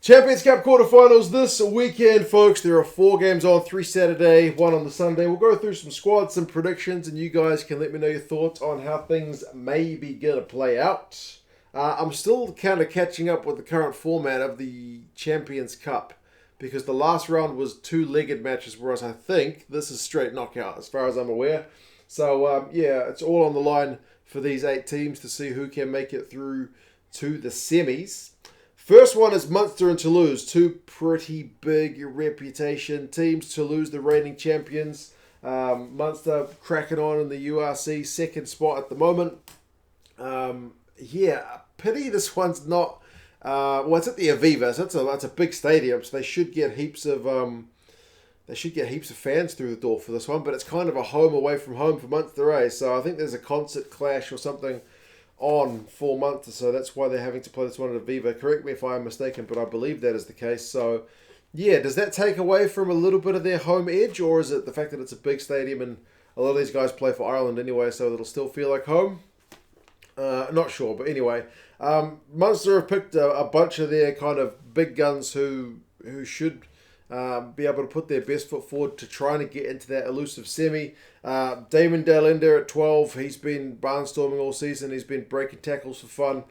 Champions Cup quarterfinals this weekend, folks. There are 4 games on, 3 Saturday, 1 on the Sunday. We'll go through some squads, some predictions, and you guys can let me know your thoughts on how things may be going to play out. I'm still kind of catching up with the current format of the Champions Cup because the last round was 2-legged matches, whereas I think this is straight knockout as far as I'm aware. So, it's all on the line for these 8 teams to see who can make it through to the semis. First one is Munster and Toulouse, 2 pretty big reputation teams. Toulouse, the reigning champions. Munster cracking on in the URC, second spot at the moment. Pity this one's not. It's at the Aviva, so that's a big stadium, so they should get heaps of fans through the door for this one. But it's kind of a home away from home for Munster, eh? So I think there's a concert clash or something on for Munster, so that's why they're having to play this one at Aviva. Correct me if I'm mistaken, but I believe that is the case. So, does that take away from a little bit of their home edge, or is it the fact that it's a big stadium and a lot of these guys play for Ireland anyway, so it'll still feel like home? Not sure, but anyway, Munster have picked a bunch of their kind of big guns who should be able to put their best foot forward to trying to get into that elusive semi. Damon Dalender at 12, he's been barnstorming all season, he's been breaking tackles for fun.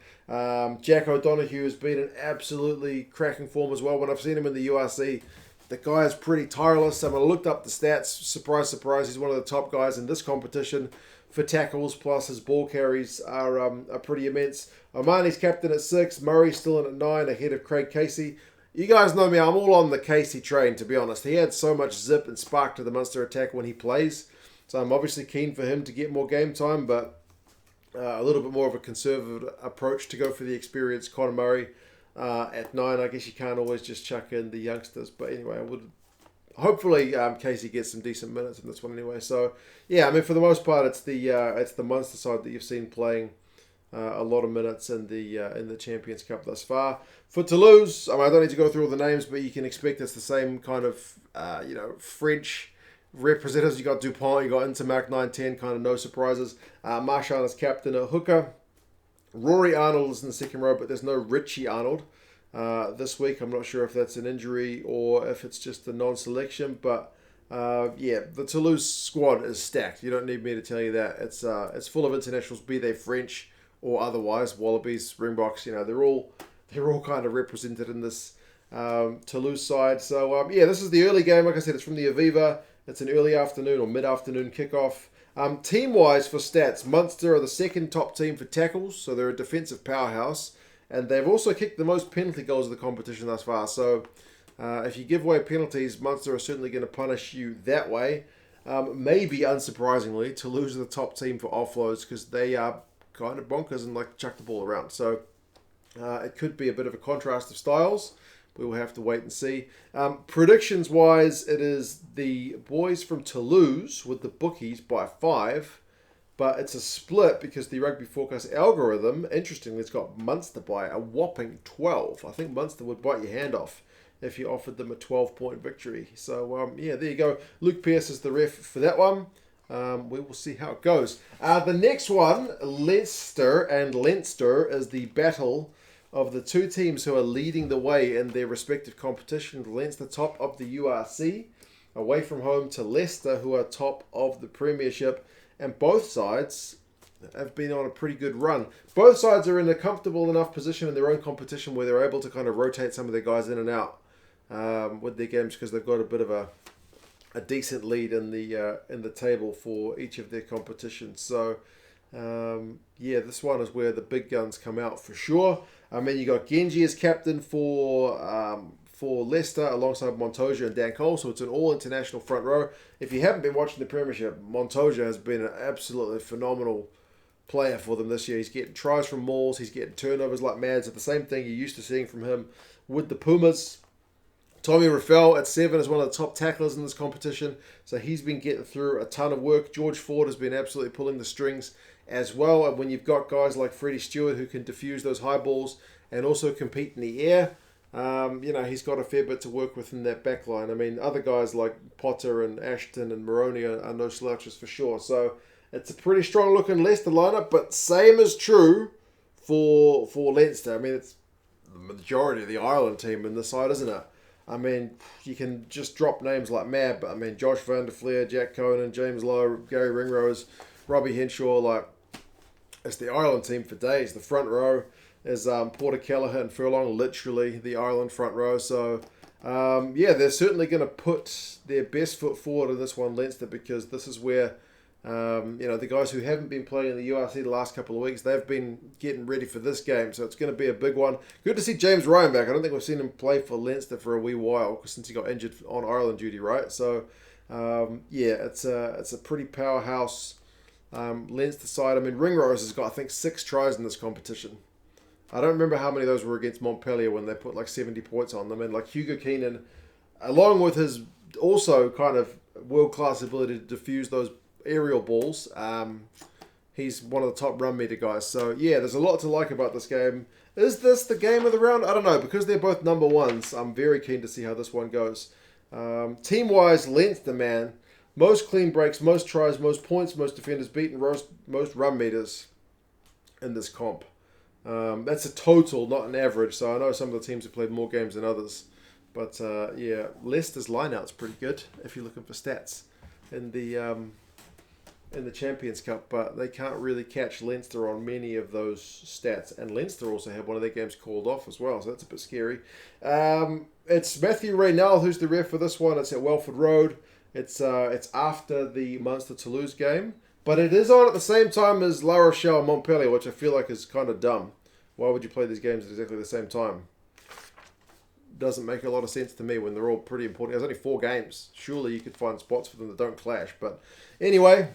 Jack O'Donoghue has been in absolutely cracking form as well. When I've seen him in the URC, the guy is pretty tireless. I looked up the stats, surprise, surprise, he's one of the top guys in this competition for tackles, plus his ball carries are pretty immense. Omani's captain at 6, Murray's still in at 9, ahead of Craig Casey. You guys know me, I'm all on the Casey train, to be honest. He had so much zip and spark to the Munster attack when he plays. So I'm obviously keen for him to get more game time, but a little bit more of a conservative approach to go for the experienced Conor Murray at 9. I guess you can't always just chuck in the youngsters. But anyway, hopefully Casey gets some decent minutes in this one anyway. So, for the most part, it's the Munster side that you've seen playing a lot of minutes in the Champions Cup thus far. For Toulouse, I don't need to go through all the names, but you can expect it's the same kind of French representatives. You got Dupont, you got Intermark 9-10, kind of no surprises. Marchand is captain at hooker. Rory Arnold is in the second row, but there's no Richie Arnold this week. I'm not sure if that's an injury or if it's just a non-selection, but the Toulouse squad is stacked. You don't need me to tell you that. It's full of internationals, be they French or otherwise. Wallabies, Springboks, they're all kind of represented in this Toulouse side. So this is the early game. Like I said, it's from the Aviva. It's an early afternoon or mid-afternoon kickoff. Team-wise for stats, Munster are the second top team for tackles, so they're a defensive powerhouse. And they've also kicked the most penalty goals of the competition thus far. So if you give away penalties, Munster are certainly going to punish you that way. Maybe, unsurprisingly, Toulouse are the top team for offloads because they are kind of bonkers and like to chuck the ball around. So it could be a bit of a contrast of styles. We will have to wait and see. Predictions-wise, it is the boys from Toulouse with the bookies by 5. But it's a split because the Rugby Forecast algorithm, interestingly, it's got Munster by a whopping 12. I think Munster would bite your hand off if you offered them a 12-point victory. So, there you go. Luke Pearce is the ref for that one. We will see how it goes. The next one, Leicester and Leinster, is the battle of the 2 teams who are leading the way in their respective competition. Leinster top of the URC, away from home to Leicester, who are top of the Premiership. And both sides have been on a pretty good run. Both sides are in a comfortable enough position in their own competition where they're able to kind of rotate some of their guys in and out with their games because they've got a bit of a decent lead in the table for each of their competitions. So, this one is where the big guns come out for sure. You got Genji as captain for Leicester alongside Montoya and Dan Cole, so it's an all-international front row. If you haven't been watching the Premiership, Montoya has been an absolutely phenomenal player for them this year. He's getting tries from mauls, he's getting turnovers like mad. It's the same thing you're used to seeing from him with the Pumas. Tommy Rochelle at 7 is one of the top tacklers in this competition, so he's been getting through a ton of work. George Ford has been absolutely pulling the strings as well, and when you've got guys like Freddie Stewart who can diffuse those high balls and also compete in the air, he's got a fair bit to work with in that back line. Other guys like Potter and Ashton and Moroney are no slouches for sure. So it's a pretty strong looking Leicester lineup, but same is true for Leinster. the majority of the Ireland team in this side, isn't it? I mean, you can just drop names like mad, but I mean, Josh Van der Fleer, Jack Conan, James Lowe, Gary Ringrose, Robbie Henshaw, like, it's the Ireland team for days. The front row is Porter Kelleher and Furlong, literally the Ireland front row. So, they're certainly going to put their best foot forward in this one, Leinster, because this is where, the guys who haven't been playing in the URC the last couple of weeks, they've been getting ready for this game. So it's going to be a big one. Good to see James Ryan back. I don't think we've seen him play for Leinster for a wee while since he got injured on Ireland duty, right? So, it's a pretty powerhouse Leinster side. I mean, Ringrose has got, I think, 6 tries in this competition. I don't remember how many of those were against Montpellier when they put like 70 points on them. And like Hugo Keenan, along with his also kind of world-class ability to defuse those aerial balls, he's one of the top run meter guys. So yeah, there's a lot to like about this game. Is this the game of the round? I don't know. Because they're both number ones, I'm very keen to see how this one goes. Team-wise, Leinster, man. Most clean breaks, most tries, most points, most defenders beaten, most run meters in this comp. That's a total, not an average. So I know some of the teams have played more games than others. But Leicester's lineout's pretty good if you're looking for stats in the Champions Cup. But they can't really catch Leinster on many of those stats. And Leinster also had one of their games called off as well. So that's a bit scary. It's Matthew Raynell who's the ref for this one. It's at Welford Road. It's after the Munster Toulouse game, but it is on at the same time as La Rochelle and Montpellier, which I feel like is kind of dumb. Why would you play these games at exactly the same time? Doesn't make a lot of sense to me when they're all pretty important. There's only 4 games. Surely you could find spots for them that don't clash. But anyway,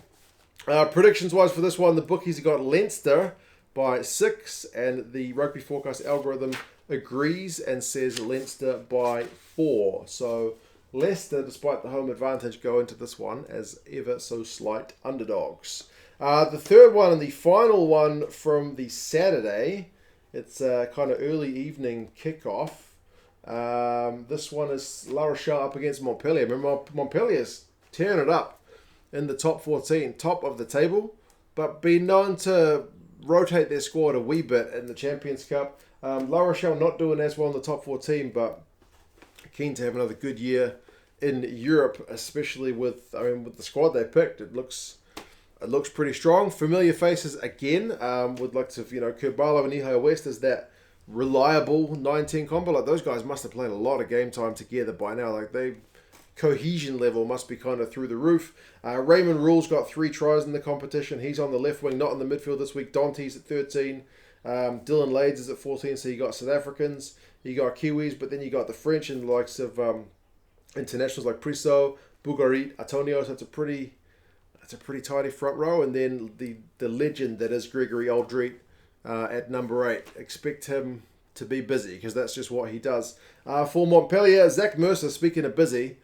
predictions-wise for this one, the bookies have got Leinster by 6, and the Rugby Forecast algorithm agrees and says Leinster by 4. So Leicester, despite the home advantage, go into this one as ever so slight underdogs. The third one and the final one from the Saturday, it's a kind of early evening kickoff. This one is La Rochelle up against Montpellier. Remember, Montpellier's tearing it up in the top 14, top of the table, but been known to rotate their squad a wee bit in the Champions Cup. La Rochelle not doing as well in the top 14, but keen to have another good year in Europe, especially with the squad they picked. It looks pretty strong. Familiar faces again. Would like to, Kurt Barlow and Ihai West as that reliable 19 combo. Like, those guys must have played a lot of game time together by now. Like, they cohesion level must be kind of through the roof. Raymond Rule's got 3 tries in the competition. He's on the left wing, not in the midfield this week. Dante's at 13. Dylan Lades is at 14. So you got South Africans, you got Kiwis, but then you got the French and the likes of internationals like Priso, Bougarit, Antonio. So it's a pretty tidy front row. And then the legend that is Gregory Aldrit at number 8. Expect him to be busy because that's just what he does. For Montpellier, Zach Mercer, speaking of busy,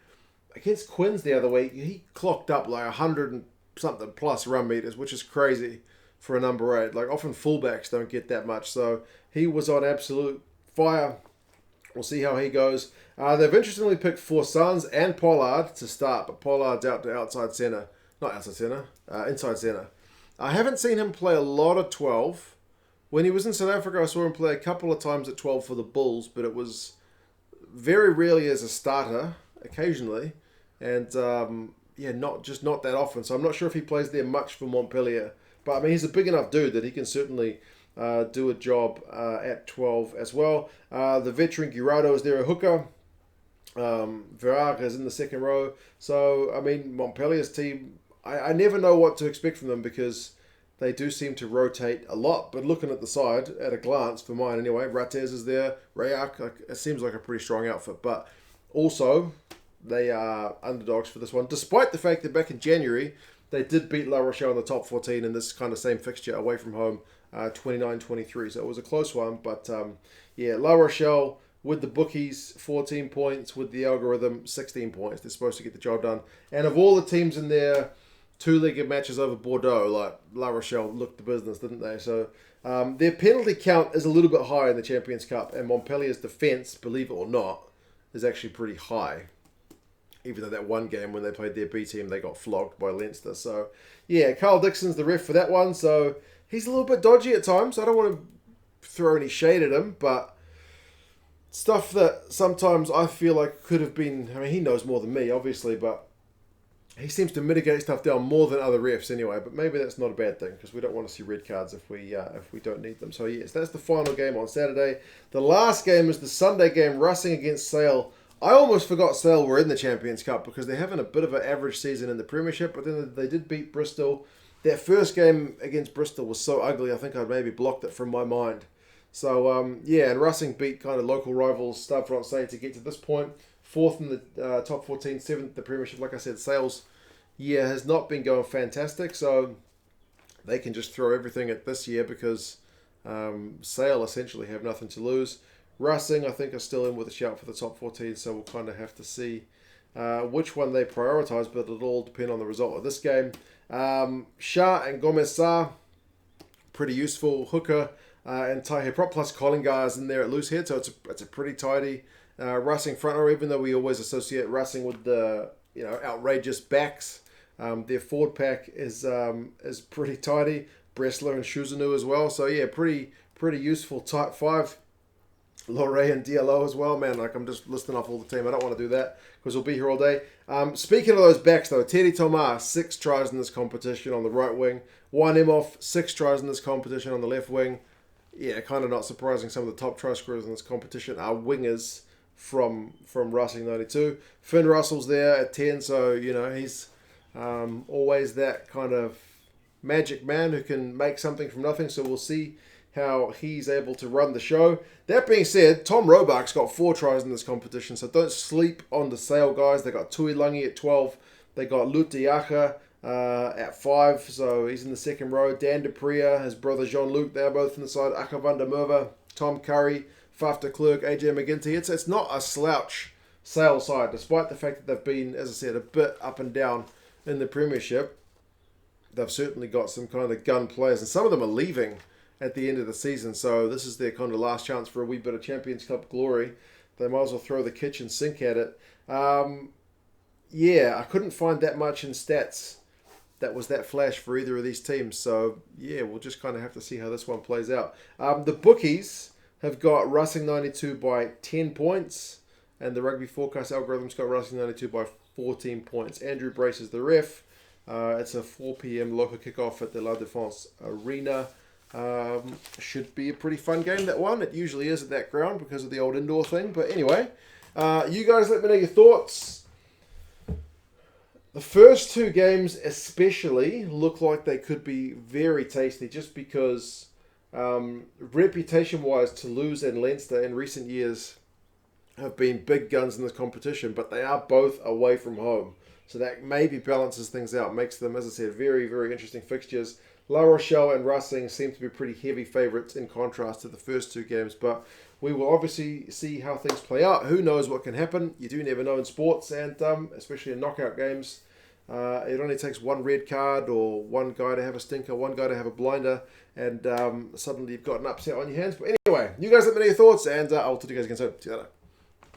against Quins the other week, he clocked up like 100 and something plus run meters, which is crazy for a number 8. Like, often fullbacks don't get that much. So he was on absolute fire. We'll see how he goes. They've interestingly picked Forsans and Pollard to start, but Pollard's out to outside centre. Not outside centre, inside centre. I haven't seen him play a lot of 12. When he was in South Africa, I saw him play a couple of times at 12 for the Bulls, but it was very rarely as a starter, occasionally. And, not that often. So I'm not sure if he plays there much for Montpellier. But, I mean, he's a big enough dude that he can certainly do a job at 12 as well. The veteran Guirado is there, a hooker. Verag is in the second row. So, I mean, Montpellier's team, I never know what to expect from them because they do seem to rotate a lot. But looking at the side, at a glance, for mine anyway, Ratez is there. Rayak, it seems like a pretty strong outfit. But also, they are underdogs for this one, despite the fact that back in January, they did beat La Rochelle in the top 14 in this kind of same fixture away from home, 29-23. So it was a close one. But, La Rochelle with the bookies, 14 points. With the algorithm, 16 points. They're supposed to get the job done. And of all the teams in their 2-legged matches over Bordeaux, like, La Rochelle looked the business, didn't they? So their penalty count is a little bit higher in the Champions Cup. And Montpellier's defence, believe it or not, is actually pretty high. Even though that one game when they played their B team, they got flogged by Leinster. So, Carl Dixon's the ref for that one. So, he's a little bit dodgy at times. I don't want to throw any shade at him, but stuff that sometimes I feel like could have been. I mean, he knows more than me, obviously, but he seems to mitigate stuff down more than other refs anyway. But maybe that's not a bad thing because we don't want to see red cards if we don't need them. So yes, that's the final game on Saturday. The last game is the Sunday game, Racing against Sale. I almost forgot Sale were in the Champions Cup because they're having a bit of an average season in the Premiership, but then they did beat Bristol. That first game against Bristol was so ugly, I think I'd maybe blocked it from my mind. So, yeah, and Racing beat kind of local rivals Stade Francais to get to this point. Fourth in the top 14, seventh in the Premiership. Like I said, Sale's year has not been going fantastic, so they can just throw everything at this year because Sale essentially have nothing to lose. Racing, I think, are still in with a shout for the top 14, so we'll kind of have to see which one they prioritise, but it'll all depend on the result of this game. Shah and Gomez Sarr, pretty useful. Hooker and Tahe Prop plus Collingar is in there at loose head, so it's a pretty tidy Racing front row, even though we always associate Racing with the outrageous backs. Their forward pack is pretty tidy. Bressler and Shuzanu as well, so yeah, pretty useful type 5. Loré and DLO as well, man. Like, I'm just listing off all the team. I don't want to do that because we'll be here all day. Speaking of those backs, though, Teddy Thomas, 6 tries in this competition on the right wing. Juan Imhoff, 6 tries in this competition on the left wing. Yeah, kind of not surprising. Some of the top try scorers in this competition are wingers from Racing 92. Finn Russell's there at 10, so, he's always that kind of magic man who can make something from nothing. So we'll see how he's able to run the show. That being said, Tom Roebuck's got 4 tries in this competition, so don't sleep on the Sale guys. They got Tuilangi at 12. They got Lutiaka at 5, so he's in the second row. Dan Dupria, his brother Jean-Luc, they're both in the side. Aka van der Merwe, Tom Curry, Faf de Klerk, AJ McGinty. It's not a slouch Sale side, despite the fact that they've been, as I said, a bit up and down in the Premiership. They've certainly got some kind of gun players, and some of them are leaving at the end of the season, so this is their kind of last chance for a wee bit of Champions Cup glory. They might as well throw the kitchen sink at it. Yeah, I couldn't find that much in stats that was that flash for either of these teams, so yeah, we'll just kind of have to see how this one plays out. The bookies have got Racing 92 by 10 points, and the Rugby Forecast algorithm's got Racing 92 by 14 points. Andrew Brace is the ref. It's a 4 p.m. local kickoff at the La Défense Arena. Should be a pretty fun game, that one. It usually is at that ground because of the old indoor thing. But anyway, you guys let me know your thoughts. The first 2 games especially look like they could be very tasty just because reputation-wise, Toulouse and Leinster in recent years have been big guns in this competition, but they are both away from home. So that maybe balances things out, makes them, as I said, very, very interesting fixtures. La Rochelle and Racing seem to be pretty heavy favourites in contrast to the first 2 games, but we will obviously see how things play out. Who knows what can happen? You do never know in sports, and especially in knockout games. It only takes one red card or one guy to have a stinker, one guy to have a blinder, and suddenly you've got an upset on your hands. But anyway, you guys let me know your thoughts, and I'll talk to you guys again soon. See you later.